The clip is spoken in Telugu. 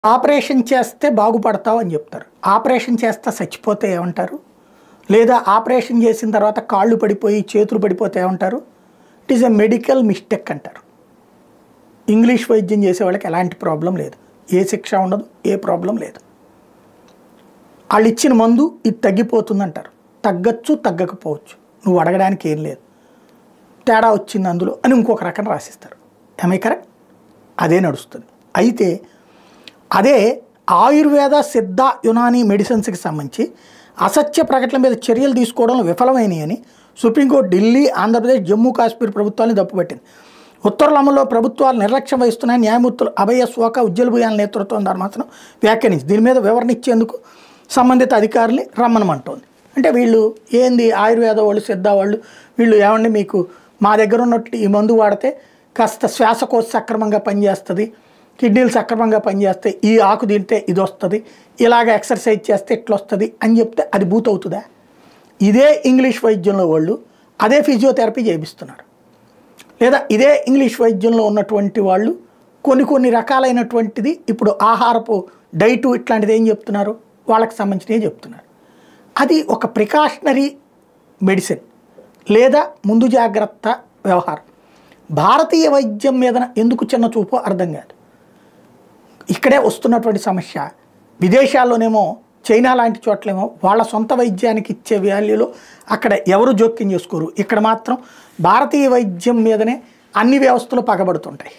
ఆపరేషన్ చేస్తే బాగుపడతావు అని చెప్తారు. ఆపరేషన్ చేస్తే చచ్చిపోతే ఏమంటారు? లేదా ఆపరేషన్ చేసిన తర్వాత కాళ్ళు పడిపోయి చేతులు పడిపోతే ఏమంటారు? It is a medical mistake అంటారు. ఇంగ్లీష్ వైద్యం చేసే వాళ్ళకి ఎలాంటి ప్రాబ్లం లేదు, ఏ శిక్ష ఉండదు, ఏ ప్రాబ్లం లేదు. వాళ్ళు ఇచ్చిన మందు ఇది తగ్గిపోతుంది అంటారు. తగ్గచ్చు, తగ్గకపోవచ్చు, నువ్వు అడగడానికి ఏం లేదు, తేడా వచ్చింది అందులో అని ఇంకొక రకం రాసిస్తారు. ఏమై కరెక్ట్? అదే నడుస్తుంది. అయితే అదే ఆయుర్వేద, సిద్ధ, యునానీ మెడిసిన్స్కి సంబంధించి అసత్య ప్రకటన మీద చర్యలు తీసుకోవడంలో విఫలమైనవి అని సుప్రీంకోర్టు ఢిల్లీ, ఆంధ్రప్రదేశ్, జమ్మూ కాశ్మీర్ ప్రభుత్వాలను తప్పుపట్టింది. ఉత్తర్వుల అమల్లో ప్రభుత్వాలు నిర్లక్ష్యం వహిస్తున్నాయని న్యాయమూర్తులు అభయ స్వాక, ఉజ్జల్ భుయాల నేతృత్వం ధర్మాసనం వ్యాఖ్యానించి దీని మీద వివరణ ఇచ్చేందుకు సంబంధిత అధికారులు రమ్మనమంటోంది. అంటే వీళ్ళు ఏంది ఆయుర్వేద వాళ్ళు, సిద్ధ వాళ్ళు, వీళ్ళు ఏమండి మీకు మా దగ్గర ఉన్నట్టు ఈ మందు వాడితే కాస్త శ్వాసకోశ సక్రమంగా పనిచేస్తుంది, కిడ్నీలు సక్రమంగా పనిచేస్తాయి, ఈ ఆకు తింటే ఇది వస్తుంది, ఇలాగ ఎక్సర్సైజ్ చేస్తే ఇట్లా వస్తుంది అని చెప్తే అది బూత్ అవుతుందా? ఇదే ఇంగ్లీష్ వైద్యంలో వాళ్ళు అదే ఫిజియోథెరపీ చేయిస్తున్నారు. లేదా ఇదే ఇంగ్లీష్ వైద్యంలో ఉన్నటువంటి వాళ్ళు కొన్ని రకాలైనటువంటిది ఇప్పుడు ఆహారపు డైటు ఇట్లాంటిది ఏం చెప్తున్నారు, వాళ్ళకి సంబంధించినవి చెప్తున్నారు. అది ఒక ప్రికాషనరీ మెడిసిన్ లేదా ముందు జాగ్రత్త వ్యవహారం. భారతీయ వైద్యం మీద ఎందుకు చిన్న చూపో అర్థం కాదు. ఇక్కడే వస్తున్నటువంటి సమస్య. విదేశాల్లోనేమో చైనా లాంటి చోట్లేమో వాళ్ళ సొంత వైద్యానికి ఇచ్చే వాల్యూలో అక్కడ ఎవరు జోక్యం చేసుకోరు. ఇక్కడ మాత్రం భారతీయ వైద్యం మీదనే అన్ని వ్యవస్థలు పగబడుతుంటాయి.